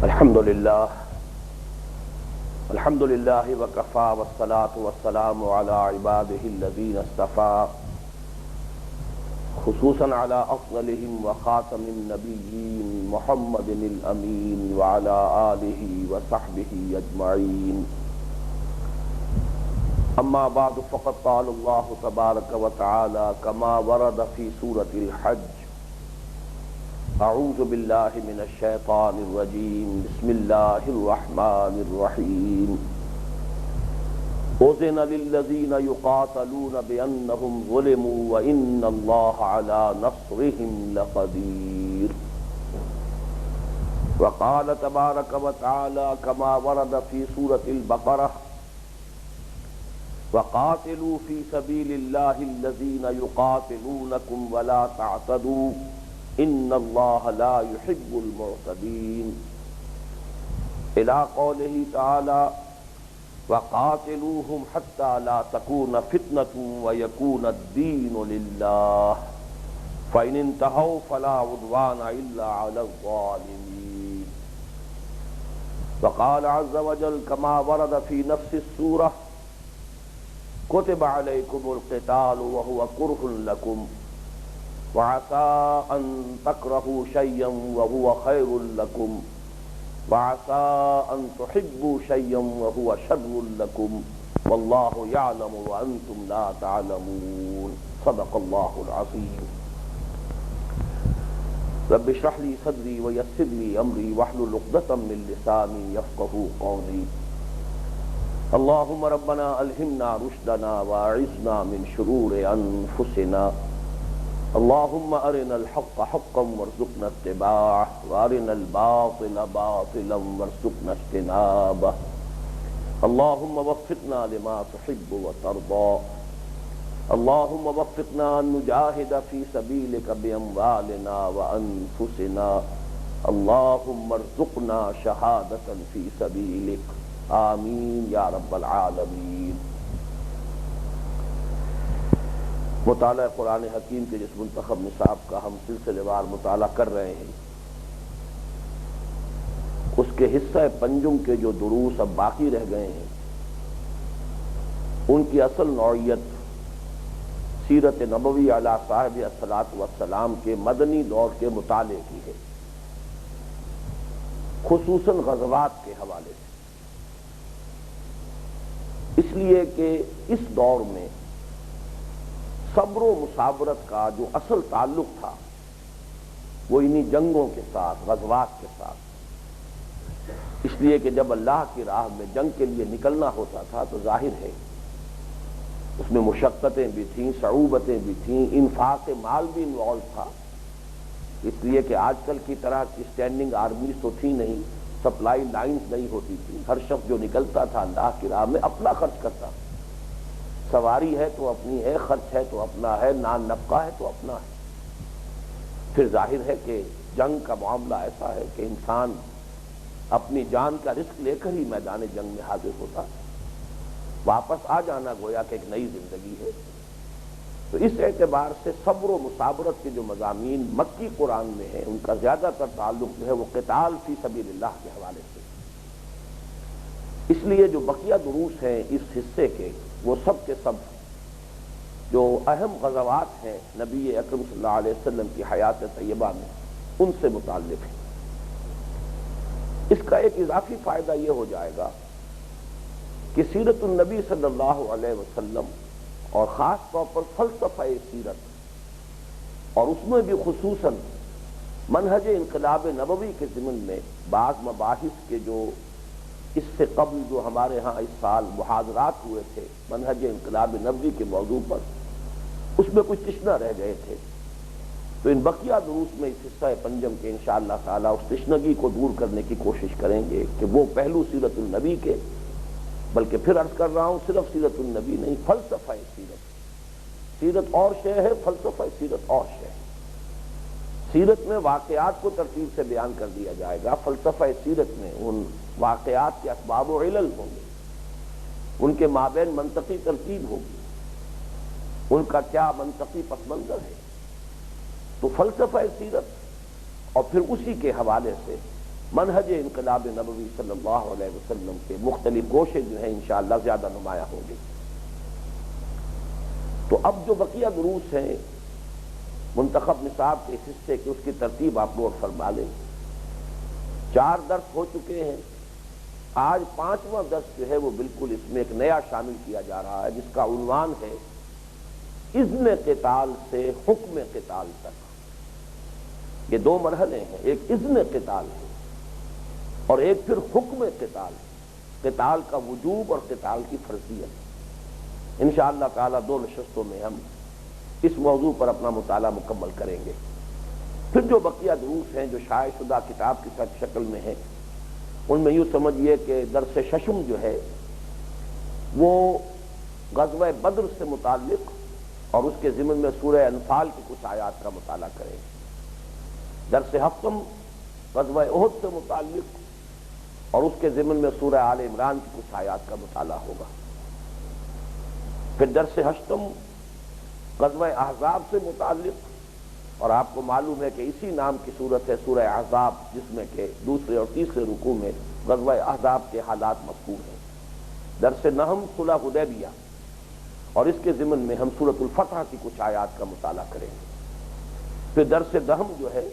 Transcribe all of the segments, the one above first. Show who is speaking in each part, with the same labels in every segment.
Speaker 1: الحمد للہ وکفى والصلاة والسلام على عباده الذین اصطفى خصوصا على افضلهم وخاتم النبیین محمد الامین وعلى آلہ وصحبہ اجمعین. اما بعد فقد قال اللہ تبارک وتعالی كما ورد في سورة الحج: اعوذ باللہ من الشیطان الرجیم بسم اللہ الرحمن الرحیم. اذن للذین یقاتلون بانہم ظلموا وان اللہ علی نصرہم لقدیر. وقال تبارک وتعالی كما ورد في سورة البقرہ: وقاتلوا في سبيل الله الذين يقاتلونكم ولا تعتدوا ان اللہ لا يحب المعتدین. الى قوله تعالی: وقاتلوهم حتى لا تكون فتنة ويكون الدين لله فإن انتهوا فلا عدوان إلا على الظالمين. وقال عز وجل كما ورد في نفس السورة: كتب عليكم القتال وهو كره لكم وعسى أن تكرهوا شيئا وهو خير لكم وعسى أن تحبوا شيئا وهو شر لكم والله يعلم وأنتم لا تعلمون. صدق الله العظيم. رب اشرح لي صدري ويسر لي أمري واحلل عقدة من لساني يفقهوا قولي. اللهم ربنا ألهمنا رشدنا وأعذنا من شرور أنفسنا. اللهم أرنا الحق حقا وارزقنا اتباعه وأرنا الباطل باطلا وارزقنا اجتنابه. اللهم وفقنا لما تحب وترضى. اللهم وفقنا أن نجاهد في سبيلك بأموالنا وأنفسنا. اللهم ارزقنا شهادة في سبيلك. آمین یا رب العالمین. مطالعہ قرآن حکیم کے جس منتخب نصاب کا ہم سلسلے وار مطالعہ کر رہے ہیں، اس کے حصہ پنجم کے جو دروس اب باقی رہ گئے ہیں، ان کی اصل نوعیت سیرت نبوی علی صاحب الصلاۃ والسلام کے مدنی دور کے مطالعے کی ہے، خصوصاً غزوات کے حوالے سے. اس لیے کہ اس دور میں صبر و مصابرت کا جو اصل تعلق تھا وہ انہی جنگوں کے ساتھ، غزوات کے ساتھ. اس لیے کہ جب اللہ کی راہ میں جنگ کے لیے نکلنا ہوتا تھا تو ظاہر ہے اس میں مشقتیں بھی تھیں، صعوبتیں بھی تھیں، انفاق مال بھی انوالو تھا. اس لیے کہ آج کل کی طرح کی اسٹینڈنگ آرمیز تو تھی نہیں، سپلائی لائنز نہیں ہوتی تھی. ہر شخص جو نکلتا تھا اللہ کی راہ میں اپنا خرچ کرتا. سواری ہے تو اپنی ہے، خرچ ہے تو اپنا ہے، نان نفقہ ہے تو اپنا ہے. پھر ظاہر ہے کہ جنگ کا معاملہ ایسا ہے کہ انسان اپنی جان کا رسک لے کر ہی میدان جنگ میں حاضر ہوتا. واپس آ جانا گویا کہ ایک نئی زندگی ہے. تو اس اعتبار سے صبر و مصابرت کے جو مضامین مکی قرآن میں ہیں ان کا زیادہ تر تعلق جو ہے وہ قتال فی سبیل اللہ کے حوالے سے. اس لیے جو بقیہ دروس ہیں اس حصے کے وہ سب کے سب جو اہم غزوات ہیں نبی اکرم صلی اللہ علیہ وسلم کی حیات طیبہ میں ان سے متعلق ہیں. اس کا ایک اضافی فائدہ یہ ہو جائے گا کہ سیرت النبی صلی اللہ علیہ وسلم اور خاص طور پر فلسفہ سیرت اور اس میں بھی خصوصاً منہج انقلاب نبوی کے ضمن میں بعض مباحث کے جو اس سے قبل جو ہمارے ہاں اس سال محاضرات ہوئے تھے منہج انقلاب نبوی کے موضوع پر، اس میں کچھ تشنہ رہ گئے تھے. تو ان بقیہ دروس میں اس حصہ پنجم کے انشاءاللہ تعالی اس تشنگی کو دور کرنے کی کوشش کریں گے کہ وہ پہلو سیرت النبی کے، بلکہ پھر عرض کر رہا ہوں صرف سیرت النبی نہیں، فلسفہ سیرت. سیرت اور شے ہے، فلسفہ سیرت اور شے ہے. سیرت میں واقعات کو ترتیب سے بیان کر دیا جائے گا، فلسفہ سیرت میں ان واقعات کے اسباب و علل ہوں گے، ان کے مابین منطقی ترتیب ہوگی، ان کا کیا منطقی پس منظر ہے. تو فلسفہ سیرت اور پھر اسی کے حوالے سے منہج انقلاب نبوی صلی اللہ علیہ وسلم کے مختلف گوشے جو ہیں انشاءاللہ زیادہ نمایاں ہوں گے۔ تو اب جو بقیہ دروس ہیں منتخب نصاب کے اس حصے کی، اس کی ترتیب آپ نوٹ فرما لیں۔ 4 درس ہو چکے ہیں، آج 5واں درس جو ہے وہ بالکل اس میں ایک نیا شامل کیا جا رہا ہے، جس کا عنوان ہے اذن قتال سے حکم قتال تک۔ یہ 2 مرحلے ہیں، ایک اذن قتال ہے اور ایک پھر حکم قتال، قتال کا وجوب اور قتال کی فرضیت۔ انشاءاللہ تعالی 2 نشستوں میں ہم اس موضوع پر اپنا مطالعہ مکمل کریں گے۔ پھر جو بقیہ دروس ہیں جو شائع شدہ کتاب کی شکل میں ہیں، ان میں یوں سمجھیے کہ درس ششم جو ہے وہ غزوہ بدر سے متعلق اور اس کے ضمن میں سورہ انفال کی کچھ آیات کا مطالعہ کریں گے۔ درس ہفتم غزوہ احد سے متعلق اور اس کے ضمن میں سورہ آل عمران کی کچھ آیات کا مطالعہ ہوگا۔ پھر درس ہشتم غزوہ احزاب سے متعلق، اور آپ کو معلوم ہے کہ اسی نام کی صورت ہے سورہ احزاب، جس میں کہ دوسرے اور تیسرے رکوع میں غزوہ احزاب کے حالات مذکور ہیں۔ درس نحم صلح حدیبیہ، اور اس کے ضمن میں ہم سورۃ الفتح کی کچھ آیات کا مطالعہ کریں گے۔ پھر درس دہم جو ہے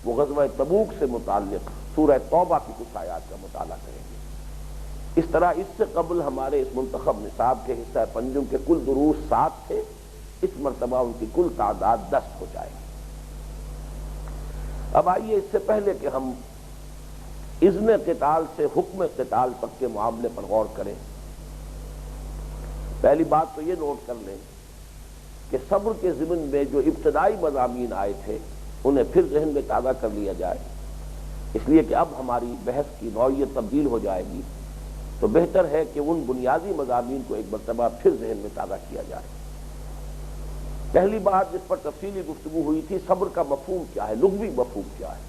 Speaker 1: وہ غزوہ تبوک سے متعلق سورہ توبہ کی کچھ آیات کا مطالعہ کریں گے۔ اس طرح اس سے قبل ہمارے اس منتخب نصاب کے حصہ پنجم کے کل دروس 7 تھے، اس مرتبہ ان کی کل تعداد 10 ہو جائے گی۔ اب آئیے اس سے پہلے کہ ہم اذن قتال سے حکم قتال تک کے معاملے پر غور کریں، پہلی بات تو یہ نوٹ کر لیں کہ صبر کے ضمن میں جو ابتدائی مضامین آئے تھے انہیں پھر ذہن میں تازہ کر لیا جائے، اس لیے کہ اب ہماری بحث کی نوعیت تبدیل ہو جائے گی، تو بہتر ہے کہ ان بنیادی مضامین کو ایک مرتبہ پھر ذہن میں تازہ کیا جائے۔ پہلی بات جس پر تفصیلی گفتگو ہوئی تھی، صبر کا مفہوم کیا ہے، لغوی مفہوم کیا ہے۔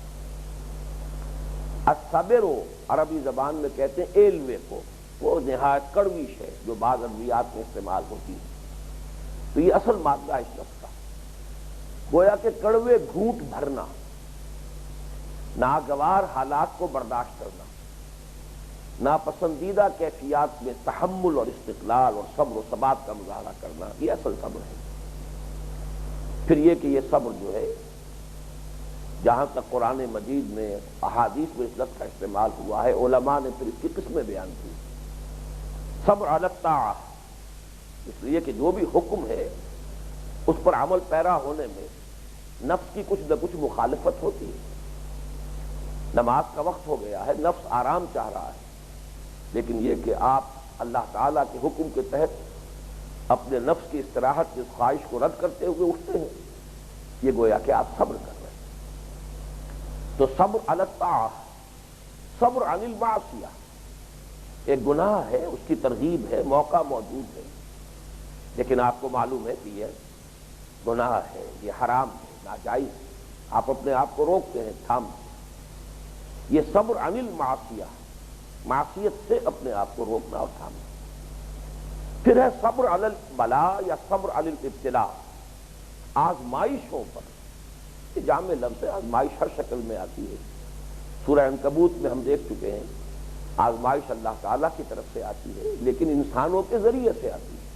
Speaker 1: الصبر عربی زبان میں کہتے ہیں ایلوے کو، وہ نہایت کڑوی ہے جو بعض ادویات میں استعمال ہوتی ہے، تو یہ اصل مادہ ہے اس لفظ کا، گویا کہ کڑوے گھونٹ بھرنا، ناگوار حالات کو برداشت کرنا، ناپسندیدہ کیفیات میں تحمل اور استقلال اور صبر و ثبات کا مظاہرہ کرنا، یہ اصل صبر ہے۔ پھر یہ کہ یہ صبر جو ہے جہاں تک قرآن مجید میں احادیث میں اس لفظ کا استعمال ہوا ہے، علماء نے پھر اس کی قسمیں بیان کی۔ صبر علی الطاعہ، اس لیے کہ جو بھی حکم ہے اس پر عمل پیرا ہونے میں نفس کی کچھ نہ کچھ مخالفت ہوتی ہے۔ نماز کا وقت ہو گیا ہے، نفس آرام چاہ رہا ہے، لیکن یہ کہ آپ اللہ تعالیٰ کے حکم کے تحت اپنے نفس کی استراحت کی خواہش کو رد کرتے ہوئے اٹھتے ہیں، یہ گویا کہ آپ صبر کر رہے ہیں۔ تو صبر علی الطاعہ، صبر عن المعصیہ، ایک گناہ ہے، اس کی ترغیب ہے، موقع موجود ہے، لیکن آپ کو معلوم ہے کہ یہ گناہ ہے، یہ حرام ہے، ناجائز ہے، آپ اپنے آپ کو روکتے ہیں، تھامتے ہیں۔ یہ صبر عن المعصیہ، معصیت سے اپنے آپ کو روکنا اور تھامنا۔ پھر ہے صبر علی البلاء یا صبر علی الابتلاء، آزمائشوں پر، یہ جامع لفظ ہے، آزمائش ہر شکل میں آتی ہے۔ سورہ عنکبوت میں ہم دیکھ چکے ہیں آزمائش اللہ تعالیٰ کی طرف سے آتی ہے، لیکن انسانوں کے ذریعے سے آتی ہے،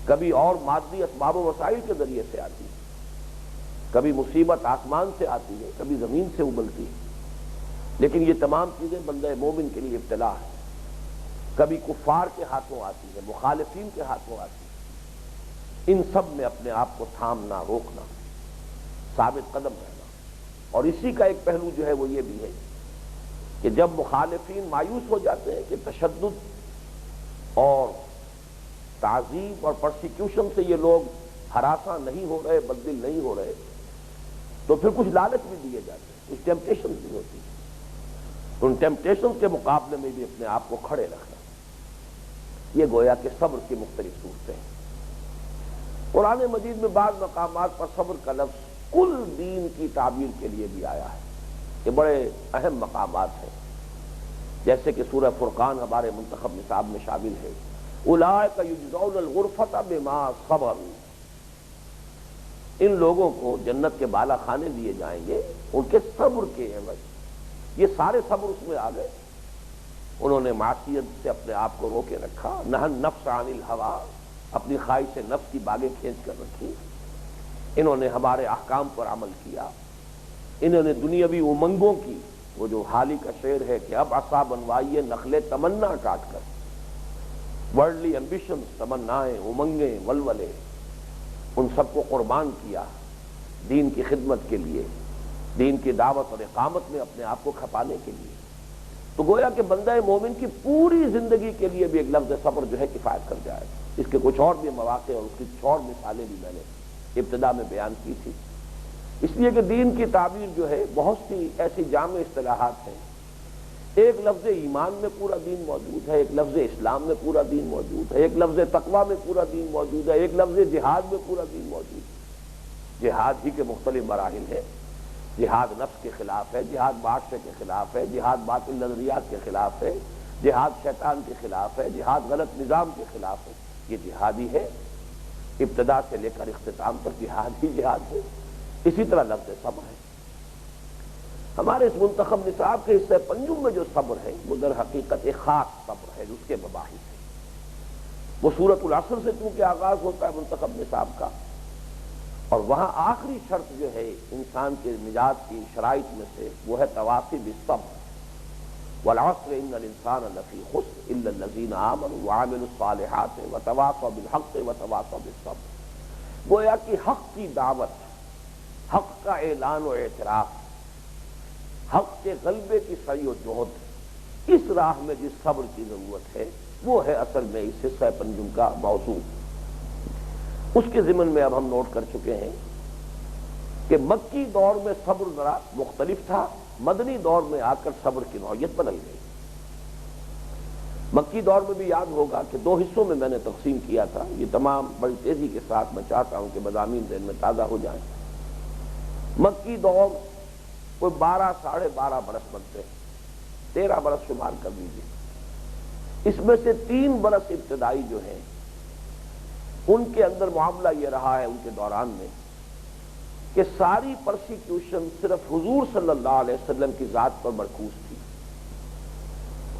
Speaker 1: کبھی اور مادی اسباب و وسائل کے ذریعے سے آتی ہے، کبھی مصیبت آسمان سے آتی ہے، کبھی زمین سے ابلتی ہے، لیکن یہ تمام چیزیں بندہ مومن کے لیے ابتلا ہے۔ کبھی کفار کے ہاتھوں آتی ہے، مخالفین کے ہاتھوں آتی ہے، ان سب میں اپنے آپ کو تھامنا، روکنا، ثابت قدم رہنا۔ اور اسی کا ایک پہلو جو ہے وہ یہ بھی ہے کہ جب مخالفین مایوس ہو جاتے ہیں کہ تشدد اور تعذیب اور پرسیکیوشن سے یہ لوگ ہراساں نہیں ہو رہے، بددل نہیں ہو رہے، تو پھر کچھ لالچ بھی دیے جاتے ہیں، کچھ ٹیمپٹیشن بھی ہوتی ہے، تو ان ٹیمپٹیشن کے مقابلے میں بھی اپنے آپ کو کھڑے رکھنا، یہ گویا کہ صبر کی مختلف صورتیں ہیں۔ قرآن مجید میں بعض مقامات پر صبر کا لفظ کل دین کی تعبیر کے لیے بھی آیا ہے، یہ بڑے اہم مقامات ہیں، جیسے کہ سورہ فرقان ہمارے منتخب نصاب میں شامل ہے، اولئک یجزون الغرفۃ بما صبروا، ان لوگوں کو جنت کے بالا خانے دیے جائیں گے ان کے صبر کے عوض۔ یہ سارے صبر اس میں آ گئے. انہوں نے معصیت سے اپنے آپ کو روکے رکھا، نہى النفس عن الہوى، اپنی خواہش نفس کی باغیں کھینچ کر رکھی. انہوں نے ہمارے احکام پر عمل کیا. انہوں نے دنیاوی امنگوں کی، وہ جو حالی کا شعر ہے کہ اب عصا بنوائیے نخلے تمنا کاٹ کر، ورلڈلی ایمبیشن، تمنائیں، امنگیں، ولولے، ان سب کو قربان کیا دین کی خدمت کے لیے، دین کی دعوت اور اقامت میں اپنے آپ کو کھپانے کے لیے. تو گویا کہ بندہ مومن کی پوری زندگی کے لیے بھی ایک لفظ صبر جو ہے کفایت کر جائے. اس کے کچھ اور بھی مواقع اور اس کی کچھ اور مثالیں بھی میں نے ابتدا میں بیان کی تھی. اس لیے کہ دین کی تعبیر جو ہے بہت سی ایسی جامع اصطلاحات ہیں. ایک لفظ ایمان میں پورا دین موجود ہے، ایک لفظ اسلام میں پورا دین موجود ہے، ایک لفظ تقویٰ میں پورا دین موجود ہے، ایک لفظ جہاد میں پورا دین موجود ہے. جہاد ہی کے مختلف مراحل ہیں. جہاد نفس کے خلاف ہے، جہاد معاشرے کے خلاف ہے، جہاد باطل نظریات کے خلاف ہے، جہاد شیطان کے خلاف ہے، جہاد غلط نظام کے خلاف ہے. یہ جہاد ہی ہے، ابتدا سے لے کر اختتام تک جہاد ہی جہاد ہے. اسی طرح لفظ صبر ہے. ہمارے اس منتخب نصاب کے حصہ پنجم میں جو صبر ہے وہ در حقیقت ایک خاص صبر ہے، اس کے مباحث ہے. وہ سورۃ العصر سے چونکہ آغاز ہوتا ہے منتخب نصاب کا، اور وہاں آخری شرط جو ہے انسان کے نجات کی شرائط میں سے وہ ہے تواصی بالصبر. والعصر ان الانسان لفی خسر الا الذین آمنوا وعملوا الصالحات وتواصوا بالحق وتواصوا بالصبر. گویا کہ حق کی دعوت، حق کا اعلان و اعتراف، حق کے غلبے کی سعی و جہد، اس راہ میں جس صبر کی ضرورت ہے وہ ہے اصل میں اس حصہ پنجم کا موضوع. اس کے ضمن میں اب ہم نوٹ کر چکے ہیں کہ مکی دور میں صبر ذرا مختلف تھا، مدنی دور میں آ کر صبر کی نوعیت بدل گئی. مکی دور میں بھی یاد ہوگا کہ دو حصوں میں میں نے تقسیم کیا تھا. یہ تمام بڑی تیزی کے ساتھ میں چاہتا ہوں کہ مضامین ذہن میں تازہ ہو جائیں. مکی دور کوئی 12-12.5 برس بنتے ہیں، 13 برس شمار کر لیجیے. اس میں سے 3 برس ابتدائی جو ہیں ان کے اندر معاملہ یہ رہا ہے ان کے دوران میں کہ ساری پرسیکیوشن صرف حضور صلی اللہ علیہ وسلم کی ذات پر مرکوز تھی،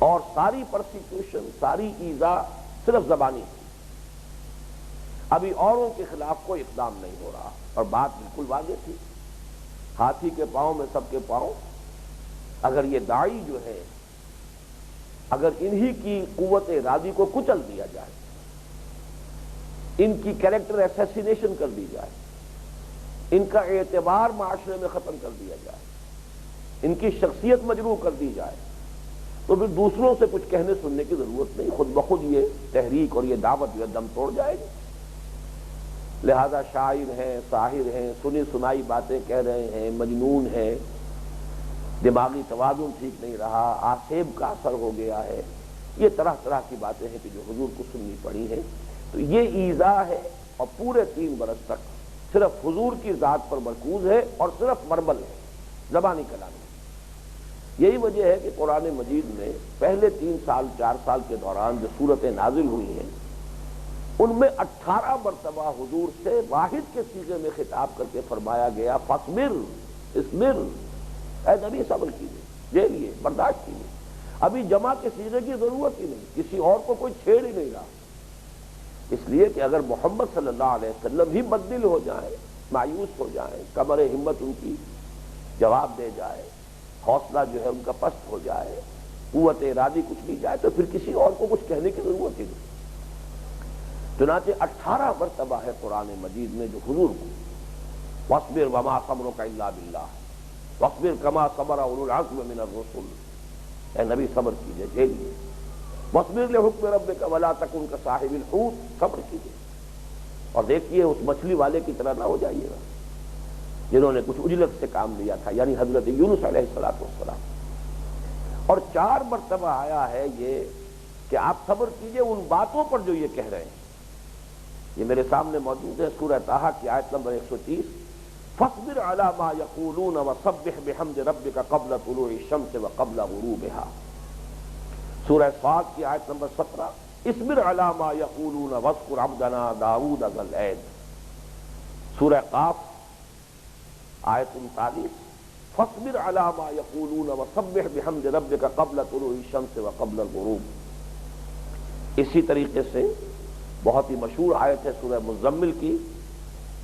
Speaker 1: اور ساری پرسیکیوشن، ساری ایذا صرف زبانی تھی. ابھی اوروں کے خلاف کوئی اقدام نہیں ہو رہا، اور بات بالکل واضح تھی. ہاتھی کے پاؤں میں سب کے پاؤں. اگر یہ داعی جو ہے، اگر انہی کی قوت ارادی کو کچل دیا جائے، ان کی کیریکٹر ایسیسینیشن کر دی جائے، ان کا اعتبار معاشرے میں ختم کر دیا جائے، ان کی شخصیت مجروح کر دی جائے، تو پھر دوسروں سے کچھ کہنے سننے کی ضرورت نہیں، خود بخود یہ تحریک اور یہ دعوت جو ہے دم توڑ جائے گی. لہذا شاعر ہیں، ساحر ہیں، سنی سنائی باتیں کہہ رہے ہیں، مجنون ہیں، دماغی توازن ٹھیک نہیں رہا، آسیب کا اثر ہو گیا ہے، یہ طرح طرح کی باتیں ہیں کہ جو حضور کو سننی پڑی ہیں. تو یہ ایذا ہے، اور پورے 3 برس تک صرف حضور کی ذات پر مرکوز ہے اور صرف وربل ہے، زبانی کلام ہے. یہی وجہ ہے کہ قرآن مجید میں پہلے 3 سال 4 سال کے دوران جو صورتیں نازل ہوئی ہیں ان میں 18 مرتبہ حضور سے واحد کے صیغے میں خطاب کر کے فرمایا گیا فاصبر، اسبر، اے نبی صبر کیجیے، جھیلیے، برداشت کیجیے. ابھی جمع کے صیغے کی ضرورت ہی نہیں، کسی اور کو کوئی چھیڑ ہی نہیں رہا. اس لیے کہ اگر محمد صلی اللہ علیہ وسلم ہی بددل ہو جائیں، مایوس ہو جائیں، کمر ہمت ان کی جواب دے جائے، حوصلہ جو ہے ان کا پست ہو جائے، قوت ارادی کچھ بھی جائے، تو پھر کسی اور کو کچھ کہنے کی ضرورت ہی نہیں. چنانچہ 18 مرتبہ ہے قرآن مجید میں جو حضور کو وَاصْبِرْ وَمَا صَبْرُكَ إِلَّا بِاللَّهِ وَاصْبِرْ كَمَا صَبَرَ أُولُو الْعَزْمِ مِنَ الرُّسُلِ، اے نبی صبر کیجئے، جھیلیے. وَاصْبِرْ لِحُكْمِ رَبِّكَ وَلَا تَكُنْ كَصَاحِبِ الْحُوتِ، صبر کیجئے. اور دیکھیے اس مچھلی والے کی طرح نہ ہو جائیے گا جنہوں نے کچھ اجلت سے کام لیا تھا، یعنی حضرت یونس علیہ السلام. اور 4 مرتبہ آیا ہے یہ کہ آپ صبر کیجئے ان باتوں پر جو یہ کہہ رہے ہیں. یہ میرے سامنے موجود ہے سورہ طٰہٰ کی آیت نمبر 130، فاصبر علی ما یقولون وسبح بحمد ربک قبل طلوع الشمس وقبل غروبها. سورہ صاد کی آیت نمبر 17، اصبر علی ما یقولون واذکر عبدنا داؤد ذا الاید. سورہ قاف آیت 39، فاصبر علی ما یقولون وسبح بحمد ربک قبل طلوع الشمس وقبل الغروب۔ اسی طریقے سے بہت ہی مشہور آیت ہے سورہ مزمل کی،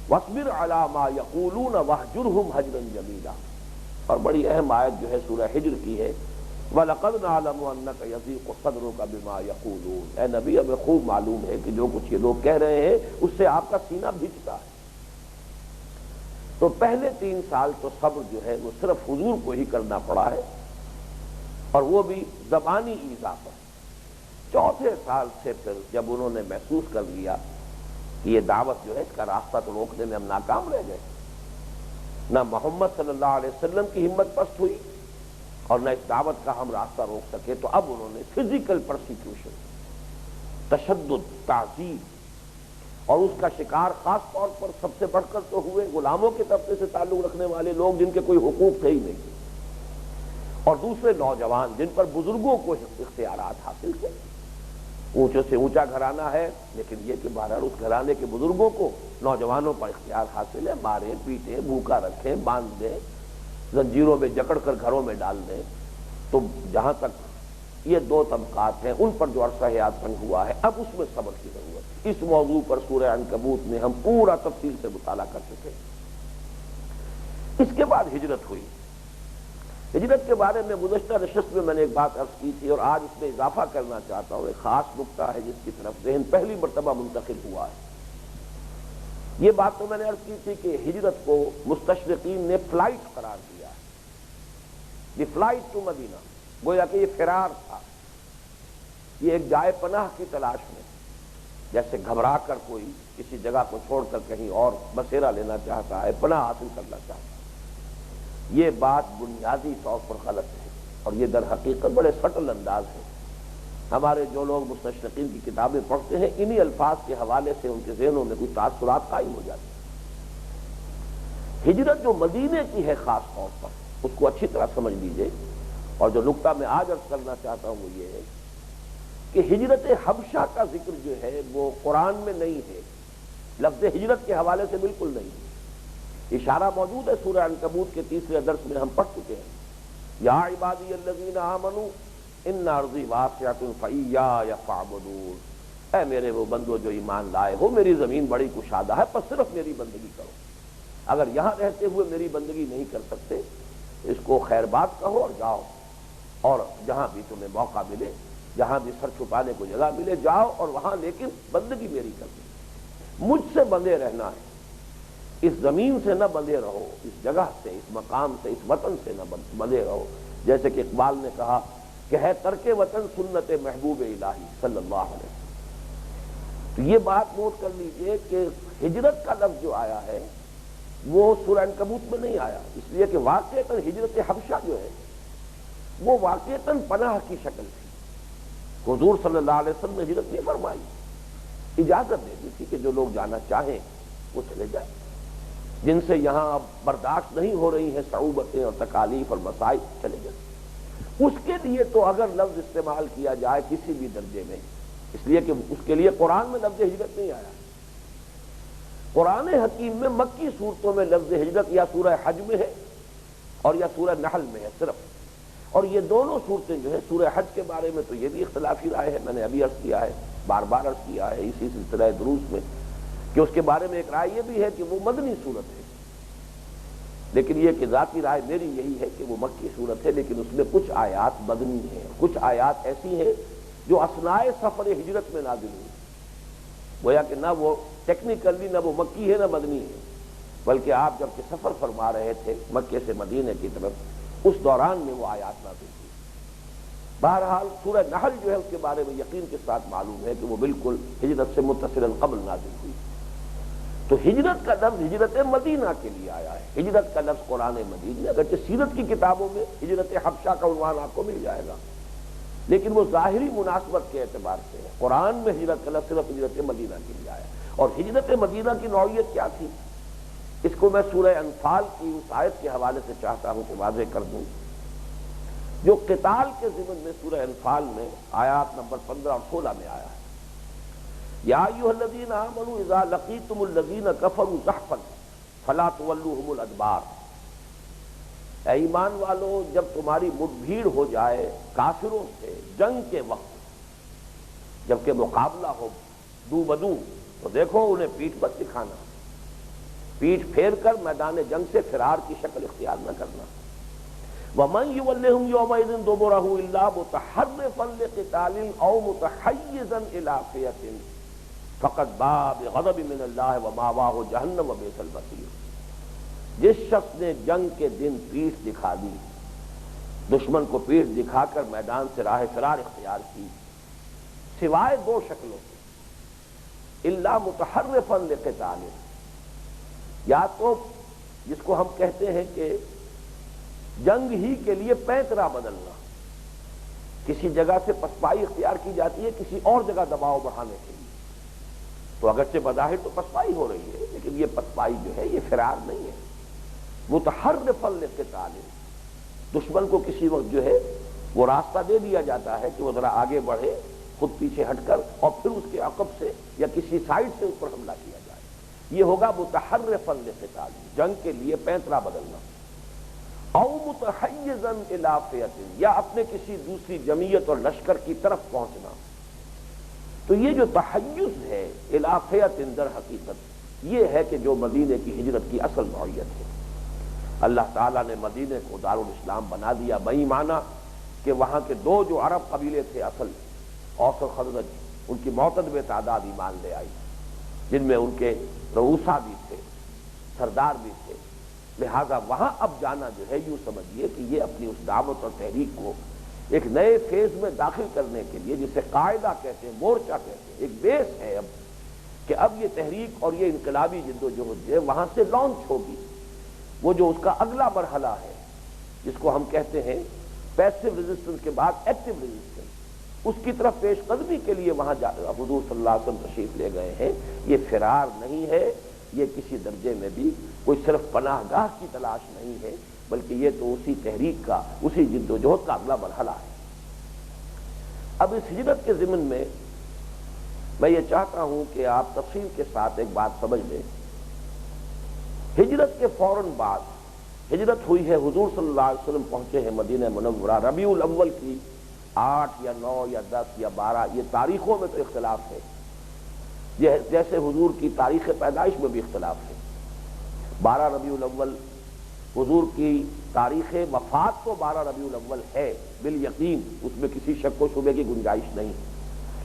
Speaker 1: واصبر علی ما یقولون واہجرہم ہجرا جمیلا، اور بڑی اہم آیت جو ہے سورہ ہجر کی ہے، وَلَقَدْ نَعْلَمُ أَنَّكَ يَضِيقُ صَدْرُكَ بِمَا يَقُولُونَ۔ اے نبی ہمیں خوب معلوم ہے کہ جو کچھ یہ لوگ کہہ رہے ہیں اس سے آپ کا سینہ بھیجتا ہے۔ تو پہلے 3 سال تو صبر جو ہے وہ صرف حضور کو ہی کرنا پڑا ہے، اور وہ بھی زبانی ایذا پر۔ چوتھے سال سے پھر جب انہوں نے محسوس کر لیا کہ یہ دعوت جو ہے اس کا راستہ تو روکنے میں ہم ناکام رہ گئے، نہ محمد صلی اللہ علیہ وسلم کی ہمت پست ہوئی اور نہ اس دعوت کا ہم راستہ روک سکے، تو اب انہوں نے فزیکل پرسیکیوشن، تشدد، تعذیب، اور اس کا شکار خاص طور پر سب سے بڑھ کر تو ہوئے غلاموں کے طبقے سے تعلق رکھنے والے لوگ جن کے کوئی حقوق تھے ہی نہیں، اور دوسرے نوجوان جن پر بزرگوں کو اختیارات حاصل تھے۔ اونچے سے اونچا گھرانہ ہے، لیکن یہ کہ بہرحال اس گھرانے کے بزرگوں کو نوجوانوں پر اختیار حاصل ہے، ماریں پیٹیں، بھوکا رکھیں، باندھ دیں، زنجیروں میں جکڑ کر گھروں میں ڈال دیں۔ تو جہاں تک یہ 2 طبقات ہیں ان پر جو عرصہ حیات تنگ ہوا ہے، اب اس میں صبر کی ضرورت ہے۔ اس موضوع پر سورہ عنکبوت میں ہم پورا تفصیل سے مطالعہ کر چکے ہیں۔ اس کے بعد ہجرت ہوئی۔ ہجرت کے بارے میں گزشتہ نشست میں میں نے ایک بات عرض کی تھی، اور آج اس میں اضافہ کرنا چاہتا ہوں۔ ایک خاص نقطہ ہے جس کی طرف ذہن پہلی مرتبہ منتقل ہوا ہے۔ یہ بات تو میں نے عرض کی تھی کہ ہجرت کو مستشرقین نے فلائٹ قرار دیا ہے، دی فلائٹ ٹو مدینہ، گویا کہ یہ فرار تھا، یہ ایک جائے پناہ کی تلاش میں، جیسے گھبرا کر کوئی کسی جگہ کو چھوڑ کر کہیں اور بسیرا لینا چاہتا ہے، پناہ حاصل کرنا چاہتا ہے۔ یہ بات بنیادی طور پر غلط ہے، اور یہ در حقیقت بڑے سٹل انداز ہے۔ ہمارے جو لوگ مستشرقین کی کتابیں پڑھتے ہیں، انہی الفاظ کے حوالے سے ان کے ذہنوں میں کوئی تاثرات قائم ہو جاتے ہیں۔ ہجرت جو مدینے کی ہے خاص طور پر، اس کو اچھی طرح سمجھ لیجئے، اور جو نقطہ میں آج عرض کرنا چاہتا ہوں وہ یہ ہے کہ ہجرت حبشہ کا ذکر جو ہے وہ قرآن میں نہیں ہے، لفظ ہجرت کے حوالے سے بالکل نہیں ہے۔ اشارہ موجود ہے سورہ عنکبوت کے 3 درس میں، ہم پڑھ چکے ہیں، یا عبادی الذین آمنوا ان ارضی واسعۃ فایای فاعبدون۔ اے میرے وہ بندو جو ایمان لائے ہو، میری زمین بڑی کشادہ ہے، پر صرف میری بندگی کرو۔ اگر یہاں رہتے ہوئے میری بندگی نہیں کر سکتے، اس کو خیر بات کہو اور جاؤ، اور جہاں بھی تمہیں موقع ملے، جہاں بھی سر چھپانے کو جگہ ملے جاؤ، اور وہاں لیکن بندگی میری کرو۔ مجھ سے بندھے رہنا ہے، اس زمین سے نہ بندھے رہو، اس جگہ سے، اس مقام سے، اس وطن سے نہ بندھے رہو۔ جیسے کہ اقبال نے کہا کہ ہے ترک وطن سنت محبوب الہی صلی اللہ علیہ وسلم۔ تو یہ بات نوٹ کر لیجئے کہ ہجرت کا لفظ جو آیا ہے وہ سورہ عنکبوت میں نہیں آیا، اس لیے کہ واقعتاً ہجرت حبشہ جو ہے وہ واقعتاً پناہ کی شکل تھی۔ حضور صلی اللہ علیہ وسلم نے ہجرت نہیں فرمائی، اجازت دے دی تھی کہ جو لوگ جانا چاہیں وہ چلے جائیں، جن سے یہاں اب برداشت نہیں ہو رہی ہیں صعوبتیں اور تکالیف اور مسائل، چلے جائیں۔ اس کے لیے تو اگر لفظ استعمال کیا جائے کسی بھی درجے میں، اس لیے کہ اس کے لیے قرآن میں لفظ ہجرت نہیں آیا، قرآن حکیم میں مکی صورتوں میں لفظ ہجرت یا سورہ حج میں ہے اور یا سورہ نحل میں ہے صرف، اور یہ دونوں صورتیں جو ہے سورہ حج کے بارے میں تو یہ بھی اختلافی رائے ہے، میں نے ابھی عرض کیا ہے، بار بار عرض کیا ہے اسی سلسلہ دروس میں، کہ اس کے بارے میں ایک رائے یہ بھی ہے کہ وہ مدنی صورت ہے، لیکن یہ کہ ذاتی رائے میری یہی ہے کہ وہ مکی صورت ہے، لیکن اس میں کچھ آیات مدنی ہیں، کچھ آیات ایسی ہیں جو اثناء سفر ہجرت میں نازل ہوئی، گویا کہ نہ وہ ٹیکنیکلی نہ وہ مکی ہے نہ مدنی ہے، بلکہ آپ جب کہ سفر فرما رہے تھے مکے سے مدینے کی طرف، اس دوران میں وہ آیات نازل ہوئی۔ بہرحال سورہ نحل جو ہے اس کے بارے میں یقین کے ساتھ معلوم ہے کہ وہ بالکل ہجرت سے متصل قبل نازل ہوئی۔ تو ہجرت کا لفظ ہجرت مدینہ کے لیے آیا ہے، ہجرت کا لفظ قرآن مجید میں، اگرچہ سیرت کی کتابوں میں ہجرت حبشہ کا عنوان آپ کو مل جائے گا، لیکن وہ ظاہری مناسبت کے اعتبار سے ہے، قرآن میں ہجرت کا لفظ صرف ہجرت مدینہ کے لیے آیا۔ اور ہجرت مدینہ کی نوعیت کیا تھی، اس کو میں سورہ انفال کی اس آیت کے حوالے سے چاہتا ہوں کہ واضح کر دوں، جو قتال کے ضمن میں سورہ انفال میں آیات نمبر 15 اور 16 میں آیا ہے، یا ایھا الذین آمنوا اذا لقیتم الذین کفروا زحفا فلا تولوهم الادبار۔ اے ایمان والو، جب تمہاری مٹ بھیڑ ہو جائے کافروں سے جنگ کے وقت، جبکہ مقابلہ ہو دو بدو، تو دیکھو انہیں پیٹھ مت دکھانا، پیٹھ پھیر کر میدان جنگ سے فرار کی شکل اختیار نہ کرنا۔ وَمَن يُوَلِّهُمْ يَوْمَئِذٍ دُبُرَهُ إِلَّا مُتَحَرِّفًا لِقِتَالٍ أَوْ مُتَحَيِّزًا إِلَىٰ فِئَةٍ فَقَدْ بَاءَ بِغَضَبٍ مِّنَ اللَّهِ وَمَأْوَاهُ جَهَنَّمُ وَبِئْسَ الْمَصِيرُ۔ جس شخص نے جنگ کے دن پیٹھ دکھا دی، دشمن کو پیٹھ دکھا کر میدان سے راہ فرار اختیار کی، سوائے دو شکلوں کے، إِلَّا مُتَحَرِّفًا لِقِتَالٍ، یا تو جس کو ہم کہتے ہیں کہ جنگ ہی کے لیے پینترا بدلنا، کسی جگہ سے پسپائی اختیار کی جاتی ہے کسی اور جگہ دباؤ بڑھانے کے لیے، تو اگرچہ بظاہر تو پسپائی ہو رہی ہے لیکن یہ پسپائی جو ہے یہ فرار نہیں ہے۔ متحرفا للقتال، دشمن کو کسی وقت جو ہے وہ راستہ دے دیا جاتا ہے کہ وہ ذرا آگے بڑھے، خود پیچھے ہٹ کر، اور پھر اس کے عقب سے یا کسی سائڈ سے اس پر حملہ کیا جائے، یہ ہوگا متحرفا للقتال، جنگ کے لیے پینترا بدلنا۔ او متحیزا الی فئۃ، یا اپنے کسی دوسری جمعیت اور لشکر کی طرف پہنچنا۔ تو یہ جو تحیز ہے الی فئۃ، در حقیقت یہ ہے کہ جو مدینے کی ہجرت کی اصل نوعیت ہے۔ اللہ تعالیٰ نے مدینے کو دارالاسلام بنا دیا، بہی معنی کہ وہاں کے دو جو عرب قبیلے تھے اصل، اوس و خزرج، ان کی معتدب تعداد ایمان لے آئی، جن میں ان کے رؤوسا بھی تھے، سردار بھی تھے، لہذا وہاں اب جانا جو ہے یوں سمجھیے کہ یہ اپنی اس دعوت اور تحریک کو ایک نئے فیز میں داخل کرنے کے لیے، جسے قاعدہ کہتے ہیں، مورچہ کہتے ہیں، ایک بیس ہے اب کہ اب یہ تحریک اور یہ انقلابی جدوجہد جو ہے وہاں سے لانچ ہوگی۔ وہ جو اس کا اگلا مرحلہ ہے جس کو ہم کہتے ہیں پیسو ریزسٹنس کے بعد ایکٹیو ریزسٹنس، اس کی طرف پیش قدمی کے لیے وہاں حضور صلی اللہ علیہ وسلم تشریف لے گئے ہیں۔ یہ فرار نہیں ہے، یہ کسی درجے میں بھی کوئی صرف پناہ گاہ کی تلاش نہیں ہے، بلکہ یہ تو اسی تحریک کا، اسی جد و جہد کا اگلا مرحلہ ہے۔ اب اس ہجرت کے ضمن میں میں یہ چاہتا ہوں کہ آپ تفصیل کے ساتھ ایک بات سمجھ لیں۔ ہجرت کے فوراً بعد ہجرت ہوئی ہے، حضور صلی اللہ علیہ وسلم پہنچے ہیں مدینہ منورہ ربیع الاول کی 8 یا 9 یا 10 یا 12، یہ تاریخوں میں تو اختلاف ہے، جیسے حضور کی تاریخ پیدائش میں بھی اختلاف ہے۔ 12 ربیع الاول حضور کی تاریخ وفات تو 12 ربیع الاول ہے بالیقین، اس میں کسی شک و شبے کی گنجائش نہیں،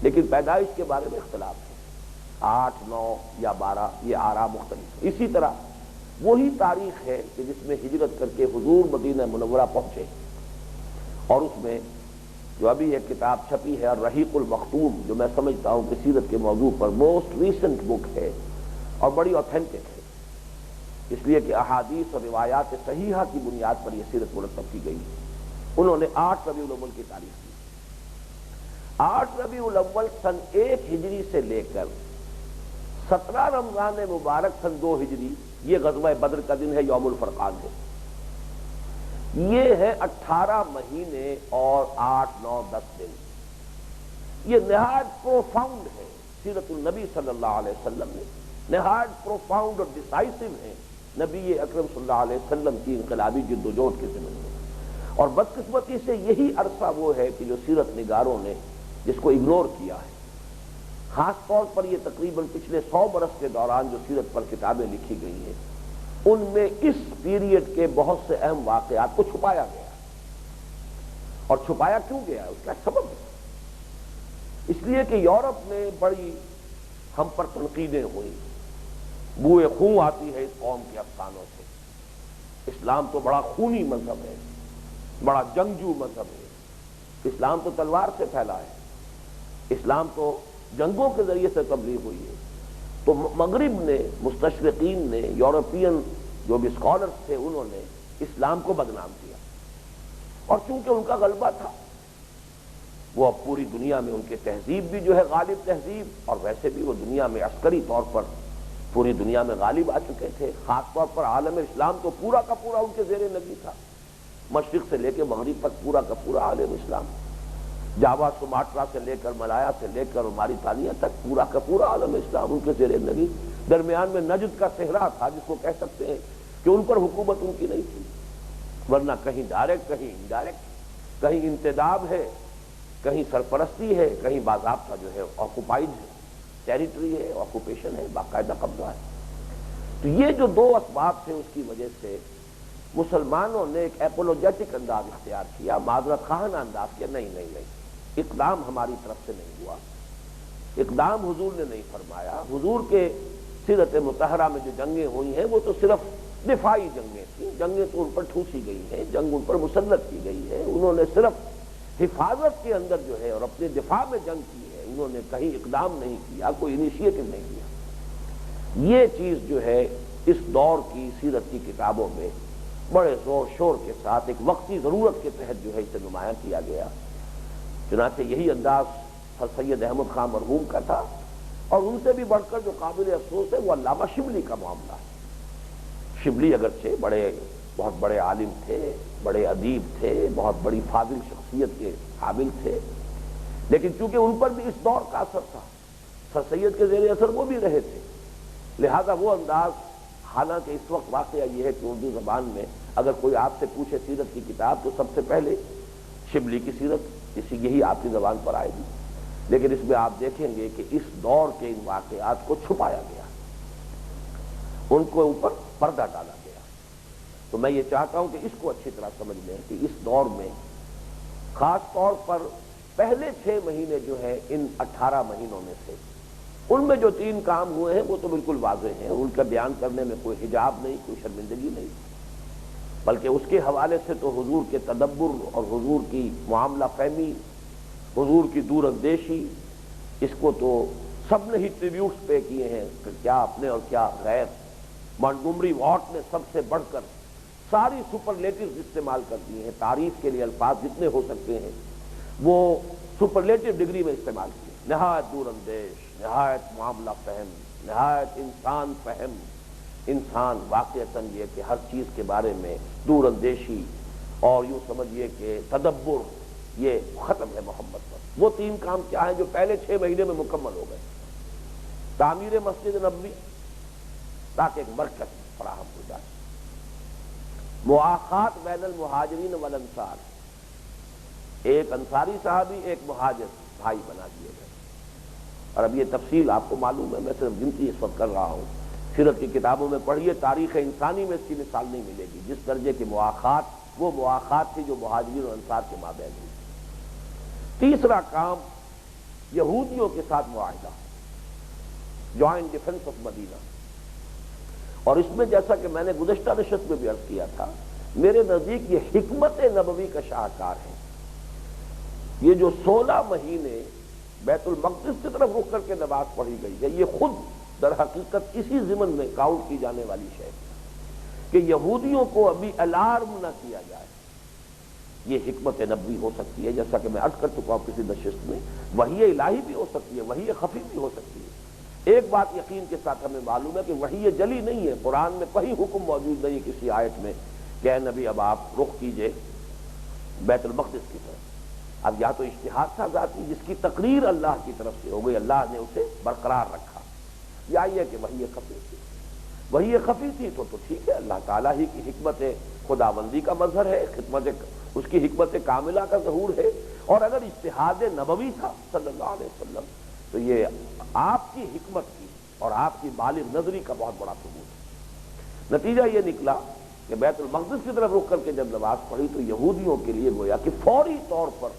Speaker 1: لیکن پیدائش کے بارے میں اختلاف ہے، 8، 9 یا 12، یہ آراء مختلف ہے۔ اسی طرح وہی تاریخ ہے کہ جس میں ہجرت کر کے حضور مدینہ منورہ پہنچے، اور اس میں جو ابھی ایک کتاب چھپی ہے الرحیق المختوم، جو میں سمجھتا ہوں کہ سیرت کے موضوع پر موسٹ ریسنٹ بک ہے اور بڑی اوتھینٹک ہے، اس لیے کہ احادیث اور روایات صحیحہ کی بنیاد پر یہ سیرت مرتب کی گئی ہے۔ انہوں نے 8 ربیع الاول کی تاریخ دی۔ 8 ربیع الاول سن 1 ہجری سے لے کر 17 رمضان مبارک سن 2 ہجری، یہ غزوہ بدر کا دن ہے، یوم الفرقان ہے، یہ ہے 18 مہینے اور 8، 9، 10 دن۔ یہ نہایت پروفاؤنڈ ہے، سیرت النبی صلی اللہ علیہ وسلم میں نہایت پروفاؤنڈ اور ڈیسائسو ہے نبی اکرم صلی اللہ علیہ وسلم کی انقلابی جد و جہد کے ضمن میں۔ اور بدقسمتی سے یہی عرصہ وہ ہے کہ جو سیرت نگاروں نے جس کو اگنور کیا ہے، خاص طور پر یہ تقریباً پچھلے 100 برس کے دوران جو سیرت پر کتابیں لکھی گئی ہیں، ان میں اس پیریڈ کے بہت سے اہم واقعات کو چھپایا گیا، اور چھپایا کیوں گیا اس کا سبب ہے، اس لیے کہ یورپ میں بڑی ہم پر تنقیدیں ہوئی، بوئے خون آتی ہے اس قوم کے افسانوں سے، اسلام تو بڑا خونی مذہب ہے، بڑا جنگجو مذہب ہے، اسلام تو تلوار سے پھیلا ہے، اسلام تو جنگوں کے ذریعے سے تبلیغ ہوئی ہے۔ تو مغرب نے، مستشرقین نے، یورپین جو بھی اسکالرز تھے، انہوں نے اسلام کو بدنام کیا، اور چونکہ ان کا غلبہ تھا، وہ اب پوری دنیا میں ان کی تہذیب بھی جو ہے غالب تہذیب، اور ویسے بھی وہ دنیا میں عسکری طور پر پوری دنیا میں غالب آ چکے تھے، خاص طور پر عالم اسلام تو پورا کا پورا ان کے زیر نگی تھا، مشرق سے لے کے مغرب تک پورا کا پورا عالم اسلام، جاوا سماٹرا سے لے کر ملایا سے لے کر ماریتانیہ تک پورا کا پورا عالم اسلام ان کے زیر نگی۔ درمیان میں نجد کا صحرا تھا جس کو کہہ سکتے ہیں کہ ان پر حکومت ان کی نہیں تھی، ورنہ کہیں ڈائریکٹ کہیں انڈائریکٹ، کہیں انتداب ہے، کہیں سرپرستی ہے، کہیں باضابطہ جو ہے آکوپائڈ ہے، ٹیریٹری ہے، آکوپیشن ہے، باقاعدہ قبضہ ہے۔ تو یہ جو دو اسباب تھے اس کی وجہ سے مسلمانوں نے ایک ایپولوجیٹک انداز اختیار کیا، معذرت خواہانہ انداز کیا، نہیں، اقدام ہماری طرف سے نہیں ہوا، اقدام حضور نے نہیں فرمایا۔ حضور کے سیرت مطہرہ میں جو جنگیں ہوئی ہیں وہ تو صرف دفاعی جنگیں تھیں، جنگیں تو ان پر ٹھوسی گئی ہیں، جنگ ان پر مسلط کی گئی ہے، انہوں نے صرف حفاظت کے اندر جو ہے اور اپنے دفاع میں جنگ کی ہے، انہوں نے کہیں اقدام نہیں کیا، کوئی انیشیٹو نہیں کیا۔ یہ چیز جو ہے اس دور کی سیرت کی کتابوں میں بڑے زور شور کے ساتھ ایک وقتی ضرورت کے تحت جو ہے اسے نمایاں کیا گیا۔ چنانچہ یہی انداز سر سید احمد خان مرحوم کا تھا، اور ان سے بھی بڑھ کر جو قابل افسوس ہے وہ علامہ شبلی کا معاملہ ہے۔ شبلی اگرچہ بہت بڑے عالم تھے، بڑے ادیب تھے، بہت بڑی فاضل شخصیت کے حامل تھے، لیکن چونکہ ان پر بھی اس دور کا اثر تھا، سر سید کے زیر اثر وہ بھی رہے تھے، لہذا وہ انداز، حالانکہ اس وقت واقعہ یہ ہے کہ اردو زبان میں اگر کوئی آپ سے پوچھے سیرت کی کتاب تو سب سے پہلے شبلی کی سیرت یہی آپ کی زبان پر آئے گی، لیکن اس میں آپ دیکھیں گے کہ اس دور کے ان واقعات کو چھپایا گیا، ان کو اوپر پردہ ڈالا گیا۔ تو میں یہ چاہتا ہوں کہ اس کو اچھی طرح سمجھ لیں کہ اس دور میں خاص طور پر پہلے 6 مہینے جو ہے ان 18 مہینوں میں سے، ان میں جو 3 کام ہوئے ہیں وہ تو بالکل واضح ہیں، ان کا بیان کرنے میں کوئی حجاب نہیں، کوئی شرمندگی نہیں، بلکہ اس کے حوالے سے تو حضور کے تدبر اور حضور کی معاملہ فہمی، حضور کی دور اندیشی، اس کو تو سب نے ہی ٹریبیوٹس پے کیے ہیں کہ کیا اپنے اور کیا غیر۔ مونٹگومری واٹ نے سب سے بڑھ کر ساری سپرلیٹیوز استعمال کر دیے ہیں، تعریف کے لیے الفاظ جتنے ہو سکتے ہیں وہ سپرلیٹیو ڈگری میں استعمال کیے، نہایت دور اندیش، نہایت معاملہ فہم، نہایت انسان فہم، انسان واقعتاً یہ کہ ہر چیز کے بارے میں دور اندیشی اور یوں سمجھیے کہ تدبر، یہ ختم ہے محمد پر۔ وہ 3 کام کیا ہیں جو پہلے 6 مہینے میں مکمل ہو گئے؟ تعمیر مسجد نبوی تاکہ ایک مرکز فراہم ہو جائے، مواخات بین المہاجرین والانصار، ایک انصاری صحابی ایک مہاجر بھائی بنا دیے گئے، اور اب یہ تفصیل آپ کو معلوم ہے، میں صرف گنتی اس وقت کر رہا ہوں، سیرت کی کتابوں میں پڑھیے، تاریخ انسانی میں اس کی مثال نہیں ملے گی جس درجے کی مواخات، وہ مواخات تھی جو مہاجرین اور انصار کے مابین ہوئی۔ تیسرا کام یہودیوں کے ساتھ معاہدہ، جوائنٹ ڈیفنس آف مدینہ، اور اس میں جیسا کہ میں نے گزشتہ نشست میں بھی عرض کیا تھا، میرے نزدیک یہ حکمت نبوی کا شاہکار ہے۔ یہ جو 16 مہینے بیت المقدس کی طرف رخ کر کے نماز پڑھی گئی ہے، یہ خود در حقیقت اسی ضمن میں کاؤنٹ کی جانے والی شے کہ یہودیوں کو ابھی الارم نہ کیا جائے، یہ حکمت نبوی ہو سکتی ہے، جیسا کہ میں عرض کر چکا ہوں کسی نشست میں، وحی الہی بھی ہو سکتی ہے، وحی خفی بھی ہو سکتی ہے۔ ایک بات یقین کے ساتھ ہمیں معلوم ہے کہ وحی جلی نہیں ہے، قرآن میں کہیں حکم موجود نہیں کسی آیت میں کہ اے نبی اب آپ رخ کیجئے بیت المقدس کی طرف۔ اب یا تو اجتہاد تھا ذاتی جس کی تقریر اللہ کی طرف سے ہو گئی، اللہ نے اسے برقرار رکھا، یا یہ کہ وحی خفی تھی، وحی خفی تھی تو ٹھیک ہے، اللہ تعالیٰ ہی کی حکمت خداوندی کا مظہر ہے، اس کی حکمت کاملہ کا ظہور ہے، اور اگر اجتہاد نبوی تھا صلی اللہ علیہ وسلم تو یہ آپ کی حکمت کی اور آپ کی بالغ نظری کا بہت بڑا ثبوت ہے۔ نتیجہ یہ نکلا کہ بیت المقدس کی طرف رخ کر کے جب نماز پڑھی تو یہودیوں کے لیے گویا کہ فوری طور پر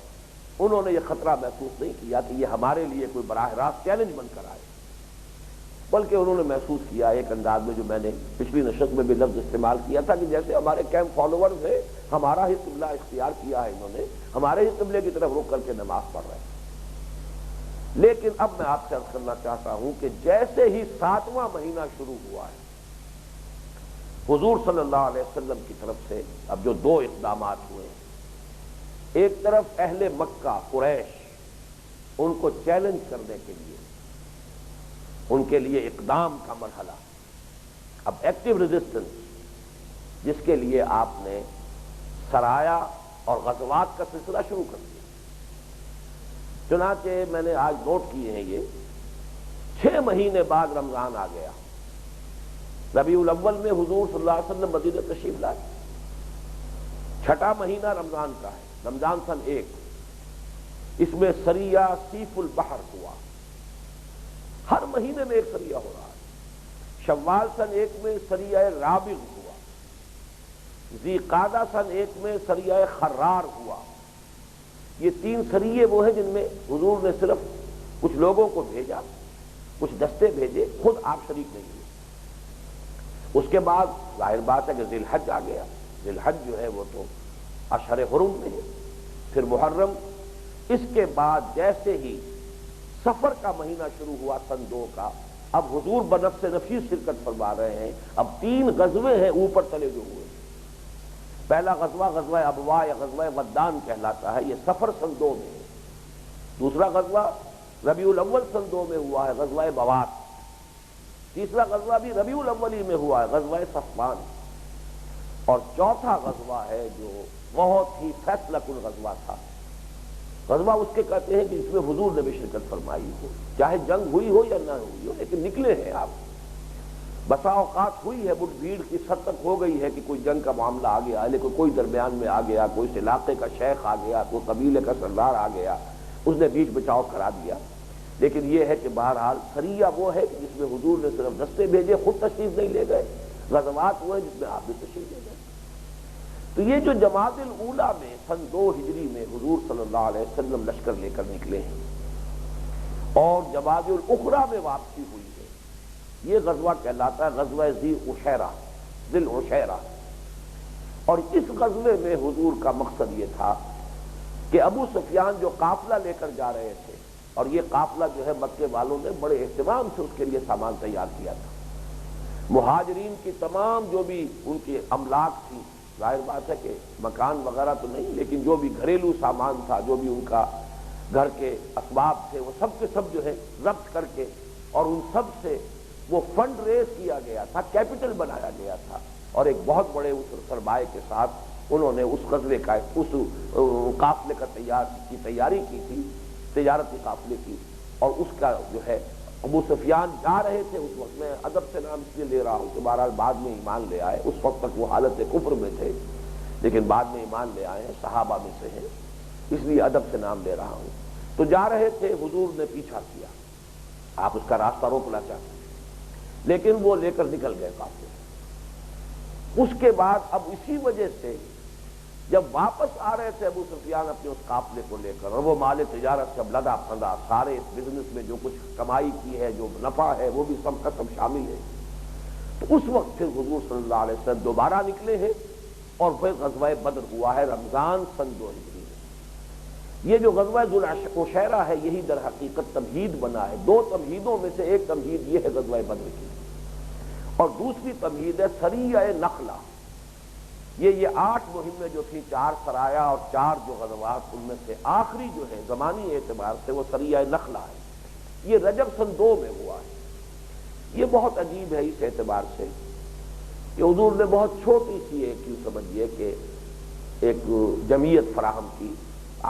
Speaker 1: انہوں نے یہ خطرہ محسوس نہیں کیا کہ یہ ہمارے لیے کوئی براہ راست چیلنج بن کر آئے، بلکہ انہوں نے محسوس کیا ایک انداز میں جو میں نے پچھلی نشست میں بھی لفظ استعمال کیا تھا کہ جیسے ہمارے کیمپ فالوورز ہیں، ہمارا ہی قبلہ اختیار کیا ہے انہوں نے، ہمارے ہی قبلے کی طرف رخ کر کے نماز پڑھ رہے ہیں۔ لیکن اب میں آپ سے عرض کرنا چاہتا ہوں کہ جیسے ہی 7واں مہینہ شروع ہوا ہے، حضور صلی اللہ علیہ وسلم کی طرف سے اب جو 2 اقدامات ہوئے، ایک طرف اہل مکہ قریش، ان کو چیلنج کرنے کے لیے، ان کے لیے اقدام کا مرحلہ، اب ایکٹیو ریزسٹنس، جس کے لیے آپ نے سرایا اور غزوات کا سلسلہ شروع کر دیا۔ چنانچہ میں نے آج نوٹ کیے ہیں، یہ 6 مہینے بعد رمضان آ گیا، ربیع الاول میں حضور صلی اللہ علیہ وسلم مدینہ تشریف لائے، چھٹا مہینہ رمضان کا ہے، رمضان سن 1، اس میں سریہ سیف البحر ہوا، ہر مہینے میں ایک سریہ ہو رہا ہے۔ شوال سن 1 میں سریہ رابغ ہوا، ذی قعدہ سن 1 میں سریہ خرار ہوا۔ یہ 3 سریے وہ ہیں جن میں حضور نے صرف کچھ لوگوں کو بھیجا، کچھ دستے بھیجے، خود آپ شریک نہیں ہوئے۔ اس کے بعد ظاہر بات ہے کہ ذی الحج آ گیا، ذی الحج جو ہے وہ تو اشہر حرم میں ہے، پھر محرم، اس کے بعد جیسے ہی سفر کا مہینہ شروع ہوا سن 2 کا، اب حضور بنفس نفیس شرکت فرما رہے ہیں۔ اب 3 غزوے ہیں اوپر چلے جو ہوئے۔ پہلا غزوہ غزوہ ابواء یا غزوہ ودان کہلاتا ہے، یہ سفر سن 2 میں ہے۔ دوسرا غزوہ ربیع الاول سن 2 میں ہوا ہے، غزوہ بوات۔ تیسرا غزوہ بھی ربیع الاول ہی میں ہوا ہے، غزوہ صفوان۔ اور چوتھا غزوہ ہے جو بہت ہی فیصلہ کن غزوہ تھا، غزوہ اس کے کہتے ہیں کہ اس میں حضور نے بھی شرکت فرمائی ہو، چاہے جنگ ہوئی ہو یا نہ ہوئی ہو، لیکن نکلے ہیں آپ۔ بسا اوقات ہوئی ہے مٹ بھیڑ کی حد تک ہو گئی ہے کہ کوئی جنگ کا معاملہ آ گیا، لیکن کوئی درمیان میں آ گیا، کوئی اس علاقے کا شیخ آ گیا، کوئی قبیلے کا سردار آ گیا، اس نے بیچ بچاؤ کرا دیا۔ لیکن یہ ہے کہ بہرحال سریہ وہ ہے کہ جس میں حضور نے صرف دستے بھیجے، خود تشریف نہیں لے گئے۔ غزوات وہ ہے جس میں آپ بھی تشریف لے گئے۔ تو یہ جو جمادی الاولیٰ میں سن 2 ہجری میں حضور صلی اللہ علیہ وسلم لشکر لے کر نکلے ہیں اور جمادی الاخری میں واپسی ہوئی ہے، یہ غزوہ کہلاتا ہے غزوہ ذی العشیرہ۔ اور اس غزوے میں حضور کا مقصد یہ تھا کہ ابو سفیان جو قافلہ لے کر جا رہے تھے، اور یہ قافلہ جو ہے مکے والوں نے بڑے اہتمام سے اس کے لیے سامان تیار کیا تھا، مہاجرین کی تمام جو بھی ان کی املاک تھی، ظاہر بات ہے کہ مکان وغیرہ تو نہیں، لیکن جو بھی گھریلو سامان تھا، جو بھی ان کا گھر کے اسباب تھے، وہ سب کے سب جو ہے ضبط کر کے، اور ان سب سے وہ فنڈ ریز کیا گیا تھا، کیپٹل بنایا گیا تھا، اور ایک بہت بڑے اس سرمایے کے ساتھ انہوں نے اس غزوے کا، اس قافلے کا تیاری کی تھی، تجارتی قافلے کی۔ اور اس کا جو ہے ابو سفیان جا رہے تھے اس وقت، میں ادب سے نام اس لیے لے رہا ہوں کہ بہرحال بعد میں ایمان لے آئے، اس وقت تک وہ حالت کفر میں تھے، لیکن بعد میں ایمان لے آئے ہیں، صحابہ میں سے ہیں، اس لیے ادب سے نام لے رہا ہوں۔ تو جا رہے تھے، حضور نے پیچھا کیا، آپ اس کا راستہ روکنا چاہتے ہیں، لیکن وہ لے کر نکل گئے قافلے۔ اس کے بعد اب اسی وجہ سے جب واپس آ رہے تھے ابو سفیان اپنے اس قافلے کو لے کر، اور وہ مال تجارت سے لدا پھندا، سارے اس بزنس میں جو کچھ کمائی کی ہے، جو نفع ہے، وہ بھی سب کا سب شامل ہے، تو اس وقت پھر حضور صلی اللہ علیہ وسلم دوبارہ نکلے ہیں، اور پھر غزوہ بدر ہوا ہے رمضان سن 2 ہجری میں۔ یہ جو غزوہ ذو العشیرہ ہے، یہی در حقیقت تمہید بنا ہے۔ 2 تمہیدوں میں سے ایک تمہید یہ ہے غزوہ بدر کی، اور دوسری تمہید ہے سریہ نخلہ۔ یہ 8 مہمیں جو تھی، 4 سرایا اور 4 جو غزوات، ان میں سے آخری جو ہے زمانی اعتبار سے وہ سریہ نخلہ ہے۔ یہ رجب سن 2 میں ہوا ہے۔ یہ بہت عجیب ہے اس اعتبار سے کہ حضور نے بہت چھوٹی سی ایک یوں سمجھیے کہ ایک جمعیت فراہم کی،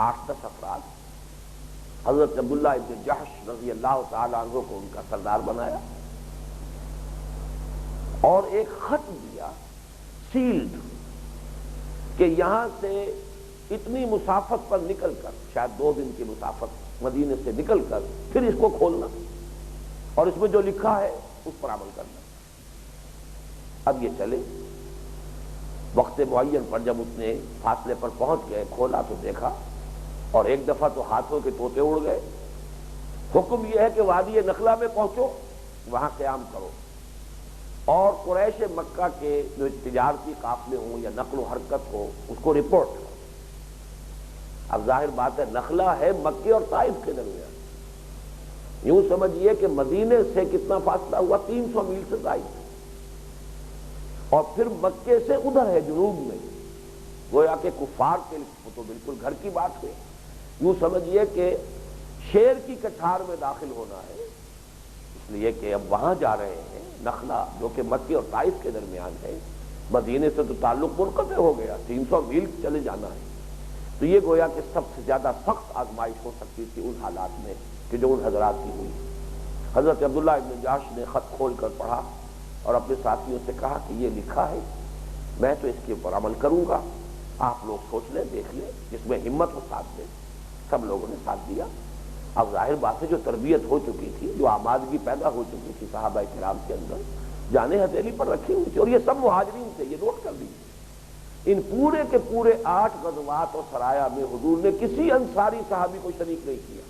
Speaker 1: 8-10 افراد، حضرت عبداللہ ابن جحش رضی اللہ تعالی عنہ کو ان کا سردار بنایا، اور ایک خط دیا سیلڈ کہ یہاں سے اتنی مسافت پر نکل کر، شاید 2 دن کی مسافت مدینے سے نکل کر، پھر اس کو کھولنا، اور اس میں جو لکھا ہے اس پر عمل کرنا۔ اب یہ چلے، وقت معین پر جب اتنے فاصلے پر پہنچ گئے، کھولا تو دیکھا، اور ایک دفعہ تو ہاتھوں کے طوطے اڑ گئے۔ حکم یہ ہے کہ وادی نخلا میں پہنچو، وہاں قیام کرو، اور قریش مکہ کے جو تجارتی قافلے ہوں یا نقل و حرکت ہو، اس کو رپورٹ کرو۔ اب ظاہر بات ہے نخلا ہے مکے اور طائف کے درمیان، یوں سمجھیے کہ مدینے سے کتنا فاصلہ ہوا، 300 میل سے زائد، اور پھر مکے سے ادھر ہے جنوب میں، گویا کہ کفار کے لیے تو بالکل گھر کی بات ہے، یوں سمجھیے کہ شیر کی کٹھار میں داخل ہونا ہے، اس لیے کہ اب وہاں جا رہے ہیں نخلا جو کہ مکے اور طائف کے درمیان ہے، مدینے سے تو تعلق منقطع ہو گیا، 300 میل چلے جانا ہے۔ تو یہ گویا کہ سب سے زیادہ سخت آزمائش ہو سکتی تھی ان حالات میں کہ جو ان حضرات کی ہوئی۔ حضرت عبداللہ ابن جحش نے خط کھول کر پڑھا اور اپنے ساتھیوں سے کہا کہ یہ لکھا ہے، میں تو اس کے اوپر عمل کروں گا، آپ لوگ سوچ لیں، دیکھ لیں، جس میں ہمت ہو ساتھ دیں۔ سب لوگوں نے ساتھ دیا۔ اب ظاہر بات ہے جو تربیت ہو چکی تھی، جو آمادگی پیدا ہو چکی تھی صحابہ کرام کے اندر، جانیں ہتھیلی پر رکھی ہوئی تھی، اور یہ سب مہاجرین تھے، یہ نوٹ کر لیجیے۔ ان پورے کے پورے 8 غزوات اور سرایا میں حضور نے کسی انصاری صحابی کو شریک نہیں کیا۔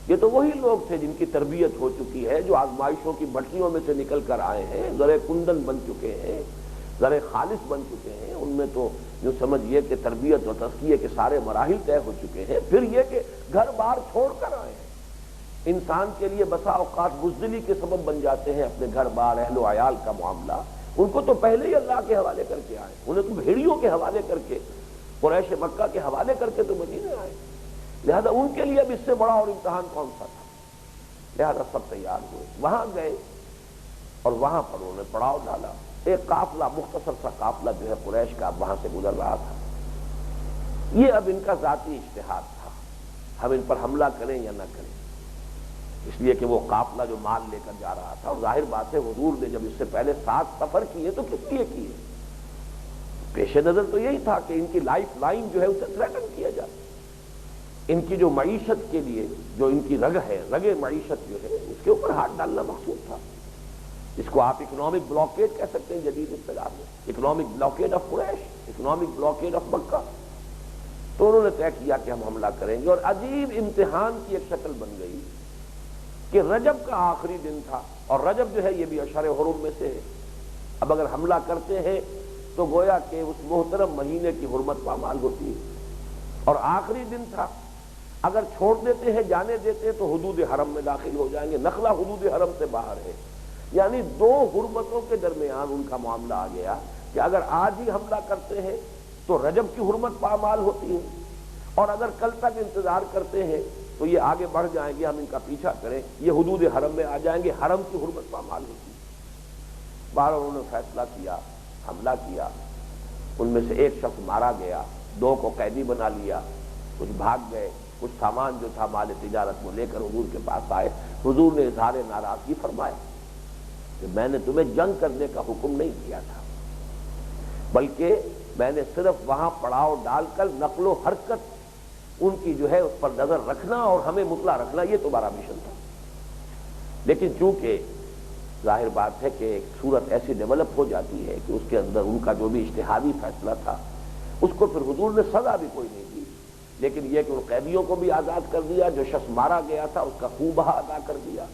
Speaker 1: یہ تو وہی لوگ تھے جن کی تربیت ہو چکی ہے، جو آزمائشوں کی بھٹیوں میں سے نکل کر آئے ہیں، زرے کندن بن چکے ہیں، زرے خالص بن چکے ہیں۔ ان میں تو جو سمجھیے کہ تربیت اور تزکیے کے سارے مراحل طے ہو چکے ہیں۔ پھر یہ کہ گھر بار چھوڑ کر آئے ہیں، انسان کے لیے بسا اوقات بزدلی کے سبب بن جاتے ہیں اپنے گھر بار، اہل و عیال کا معاملہ۔ ان کو تو پہلے ہی اللہ کے حوالے کر کے آئے، انہیں تو بھیڑیوں کے حوالے کر کے، قریش مکہ کے حوالے کر کے تو مدینے آئے۔ لہذا ان کے لیے اب اس سے بڑا اور امتحان کون سا تھا؟ لہذا سب تیار ہوئے، وہاں گئے اور وہاں پر انہوں نے پڑاؤ ڈالا۔ ایک قافلہ، مختصر سا قافلہ جو ہے قریش کا، اب وہاں سے گزر رہا تھا۔ یہ اب ان کا ذاتی اجتہاد تھا، ہم ان پر حملہ کریں یا نہ کریں، اس لیے کہ وہ قافلہ جو مال لے کر جا رہا تھا، اور ظاہر بات ہے حضور نے جب اس سے پہلے 7 سفر کیے تو کس لیے کیے؟ پیش نظر تو یہی تھا کہ ان کی لائف لائن جو ہے اسے تھریٹن کیا جائے، ان کی جو معیشت کے لیے جو ان کی رگ ہے، رگ معیشت جو ہے، اس کے اوپر ہاتھ ڈالنا مقصود تھا۔ اس کو آپ اکنامک بلاکیڈ کہہ سکتے ہیں جدید اصطلاح میں، economic blockade of Quraysh, economic blockade of Mecca. تو انہوں نے طے کیا کہ ہم حملہ کریں گے، اور عجیب امتحان کی ایک شکل بن گئی کہ رجب کا آخری دن تھا، اور رجب جو ہے یہ بھی اشہر حرم میں سے ہے۔ اب اگر حملہ کرتے ہیں تو گویا کہ اس محترم مہینے کی حرمت پامال ہوتی ہے، اور آخری دن تھا، اگر چھوڑ دیتے ہیں، جانے دیتے ہیں تو حدود حرم میں داخل ہو جائیں گے۔ نخلا حدود حرم سے باہر ہے، یعنی 2 حرمتوں کے درمیان ان کا معاملہ آ گیا کہ اگر آج ہی حملہ کرتے ہیں تو رجب کی حرمت پامال ہوتی ہے، اور اگر کل تک انتظار کرتے ہیں تو یہ آگے بڑھ جائیں گے، ہم ان کا پیچھا کریں، یہ حدود حرم میں آ جائیں گے، حرم کی حرمت پامال ہوتی ہے۔ بہرحال انہوں نے فیصلہ کیا، حملہ کیا۔ ان میں سے ایک شخص مارا گیا، 2 کو قیدی بنا لیا، کچھ بھاگ گئے، کچھ سامان جو تھا مال تجارت وہ لے کر حضور کے پاس آئے۔ حضور نے اظہار ناراضگی فرمایا کہ میں نے تمہیں جنگ کرنے کا حکم نہیں کیا تھا، بلکہ میں نے صرف وہاں پڑاؤ ڈال کر نقل و حرکت ان کی جو ہے اس پر نظر رکھنا اور ہمیں مطلع رکھنا، یہ تمہارا مشن تھا۔ لیکن چونکہ ظاہر بات ہے کہ ایک صورت ایسی ڈیولپ ہو جاتی ہے کہ اس کے اندر ان کا جو بھی اجتہادی فیصلہ تھا اس کو پھر حضور نے سزا بھی کوئی نہیں دی، لیکن یہ کہ ان قیدیوں کو بھی آزاد کر دیا، جو شخص مارا گیا تھا اس کا خون بہا ادا کر دیا،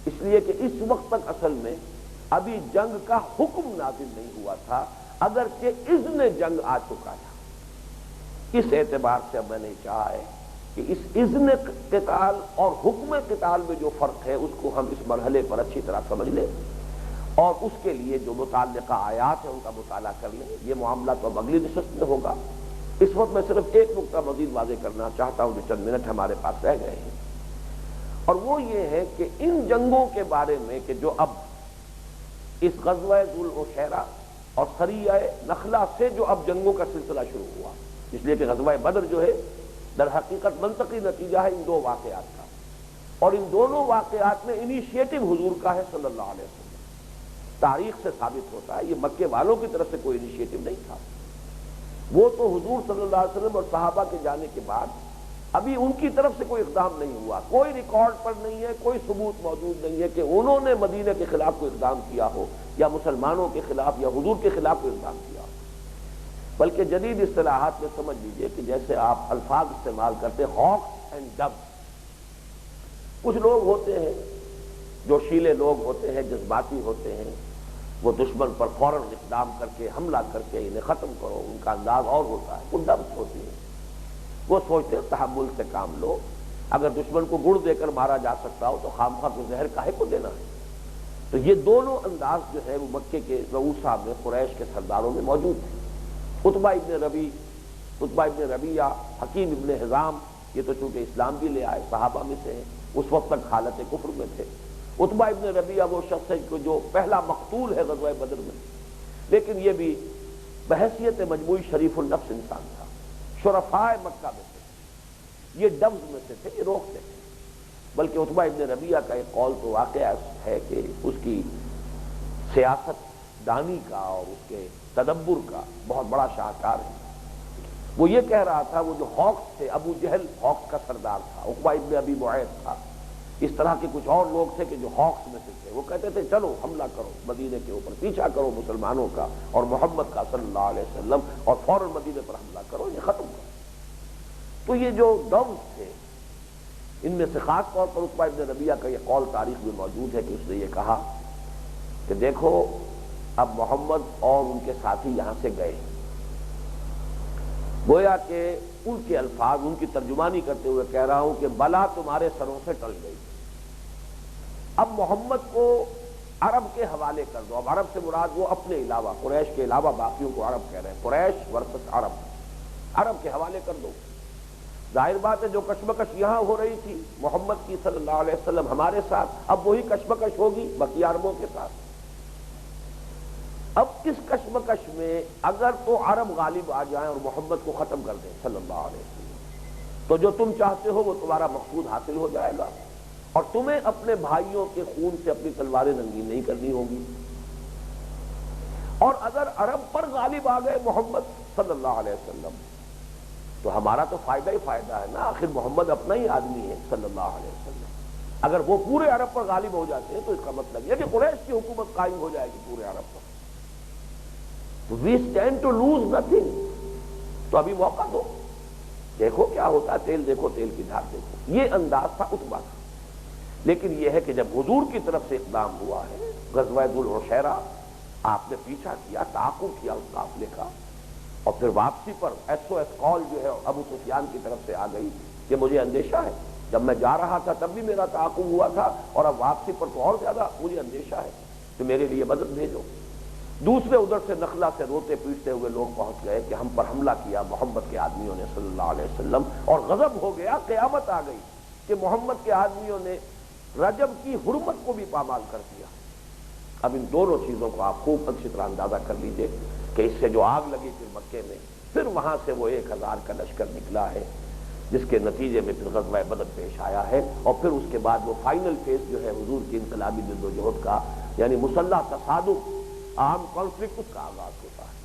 Speaker 1: اس لیے کہ اس وقت تک اصل میں ابھی جنگ کا حکم نازل نہیں ہوا تھا، اگرچہ اذن جنگ آ چکا تھا۔ اس اعتبار سے اب میں نے چاہا ہے کہ اس اذن قتال اور حکم قتال میں جو فرق ہے اس کو ہم اس مرحلے پر اچھی طرح سمجھ لیں، اور اس کے لیے جو متعلقہ آیات ہیں ان کا مطالعہ کر لیں۔ یہ معاملہ تو اب اگلی نشست میں ہوگا، اس وقت میں صرف ایک نقطہ مزید واضح کرنا چاہتا ہوں جو چند منٹ ہمارے پاس رہ گئے ہیں، اور وہ یہ ہے کہ ان جنگوں کے بارے میں کہ جو اب اس غزوہ ذو العشیرہ اور سریہ نخلا سے جو اب جنگوں کا سلسلہ شروع ہوا، اس لیے کہ غزوہ بدر جو ہے در حقیقت منطقی نتیجہ ہے ان 2 واقعات کا، اور ان دونوں واقعات میں انیشیٹو حضور کا ہے صلی اللہ علیہ وسلم۔ تاریخ سے ثابت ہوتا ہے یہ مکے والوں کی طرف سے کوئی انیشیٹو نہیں تھا، وہ تو حضور صلی اللہ علیہ وسلم اور صحابہ کے جانے کے بعد ابھی ان کی طرف سے کوئی اقدام نہیں ہوا، کوئی ریکارڈ پر نہیں ہے، کوئی ثبوت موجود نہیں ہے کہ انہوں نے مدینہ کے خلاف کوئی اقدام کیا ہو، یا مسلمانوں کے خلاف یا حضور کے خلاف کوئی اقدام کیا ہو، بلکہ جدید اصطلاحات میں سمجھ لیجئے کہ جیسے آپ الفاظ استعمال کرتے ہاکس اینڈ ڈوز۔ کچھ لوگ ہوتے ہیں جو شیلے لوگ ہوتے ہیں، جذباتی ہوتے ہیں، وہ دشمن پر فوراً اقدام کر کے حملہ کر کے انہیں ختم کرو، ان کا انداز اور ہوتا ہے۔ کچھ ڈوز ہوتی ہیں، وہ سوچتے ہیں تحمل سے کام لو، اگر دشمن کو گڑ دے کر مارا جا سکتا ہو تو خامخواہ کو زہر کاہے کو دینا ہے۔ تو یہ دونوں انداز جو ہے وہ مکے کے رؤوسا میں، قریش کے سرداروں میں موجود تھے۔ عتبہ ابن ربیعہ، حکیم ابن حزام، یہ تو چونکہ اسلام بھی لے آئے، صحابہ میں سے ہیں، اس وقت تک حالت کفر میں تھے۔ عتبہ ابن ربیعہ وہ شخص ہے جو پہلا مقتول ہے غزوہ بدر میں، لیکن یہ بھی بحیثیت مجموعی شریف النفس انسان تھا، شرفاء مکہ میں سے، یہ ڈوز میں سے تھے، یہ روکتے تھے۔ بلکہ عتبہ ابن ربیعہ کا ایک قول تو واقعہ ہے کہ اس کی سیاست دانی کا اور اس کے تدبر کا بہت بڑا شاہکار ہے۔ وہ یہ کہہ رہا تھا، وہ جو ہوکس تھے، ابو جہل ہوکس کا سردار تھا، عقبہ ابن ابی معیط تھا، اس طرح کے کچھ اور لوگ تھے کہ جو ہوکس میں سے تھے، وہ کہتے تھے چلو حملہ کرو مدینے کے اوپر، پیچھا کرو مسلمانوں کا اور محمد کا صلی اللہ علیہ وسلم، اور فوراً مدینے پر حملہ کرو، یہ ختم کرو۔ تو یہ جو ڈوز تھے، ان میں سے خاص طور پر عقبہ ابن ربیعہ کا یہ قول تاریخ میں موجود ہے کہ اس نے یہ کہا کہ دیکھو اب محمد اور ان کے ساتھی یہاں سے گئے، گویا کہ ان کے الفاظ، ان کی ترجمانی کرتے ہوئے کہہ رہا ہوں کہ بلا تمہارے سروں سے ٹل گئی، اب محمد کو عرب کے حوالے کر دو۔ اب عرب سے مراد وہ اپنے علاوہ، قریش کے علاوہ باقیوں کو عرب کہہ رہے ہیں، قریش ورسس عرب کے حوالے کر دو۔ ظاہر بات ہے جو کشمکش یہاں ہو رہی تھی محمد کی صلی اللہ علیہ وسلم ہمارے ساتھ، اب وہی کشمکش ہوگی بقیہ عربوں کے ساتھ۔ اب اس کشمکش میں اگر تو عرب غالب آ جائیں اور محمد کو ختم کر دیں صلی اللہ علیہ وسلم، تو جو تم چاہتے ہو وہ تمہارا مقصود حاصل ہو جائے گا، اور تمہیں اپنے بھائیوں کے خون سے اپنی تلواریں رنگین نہیں کرنی ہوگی۔ اور اگر عرب پر غالب آ گئے محمد صلی اللہ علیہ وسلم تو ہمارا تو فائدہ ہی فائدہ ہے نا، آخر محمد اپنا ہی آدمی ہے صلی اللہ علیہ وسلم۔ اگر وہ پورے عرب پر غالب ہو جاتے ہیں تو اس کا مطلب یہ کہ قریش کی حکومت قائم ہو جائے گی پورے عرب پر، we stand to lose nothing. تو ابھی موقع دو، دیکھو کیا ہوتا ہے، تیل دیکھو تیل کی دھار دیکھو، یہ انداز تھا عتبہ کا۔ لیکن یہ ہے کہ جب حضور کی طرف سے اقدام ہوا ہے غزوہ ذو العشیرہ، آپ نے پیچھا کیا، تعاقب کیا اس قافلے کا، اور پھر واپسی پر ایس او ایس کال جو ہے ابو سفیان کی طرف سے آ گئی کہ مجھے اندیشہ ہے، جب میں جا رہا تھا تب بھی میرا تعاقب ہوا تھا، اور اب واپسی پر تو اور زیادہ مجھے اندیشہ ہے، تو میرے لیے مدد بھیجو۔ دوسرے ادھر سے نخلا سے روتے پیٹتے ہوئے لوگ پہنچ گئے کہ ہم پر حملہ کیا محمد کے آدمیوں نے صلی اللہ علیہ وسلم، اور غضب ہو گیا، قیامت آ گئی کہ محمد کے آدمیوں نے رجب کی حرمت کو بھی پامال کر دیا۔ اب ان دونوں چیزوں کو آپ خوب اچھی طرح اندازہ کر لیجئے کہ اس سے جو آگ لگی پھر مکے میں، پھر وہاں سے وہ 1000 کا لشکر نکلا ہے، جس کے نتیجے میں پھر غزوہ بدر پیش آیا ہے، اور پھر اس کے بعد وہ فائنل فیز جو ہے حضور کی انقلابی جدوجہد کا، یعنی مسلح تصادم، عام کانفلکٹ، اس کا آغاز ہوتا ہے۔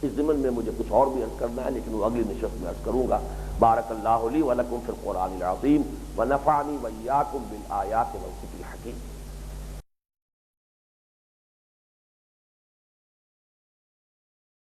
Speaker 1: اس ضمن میں مجھے کچھ اور بھی عرض کرنا ہے لیکن وہ اگلی نشست میں عرض کروں گا۔ بارک اللہ لی ولکم فی القرآن العظیم ونفعنی وإیاکم بالآیات والذکر الحکیم۔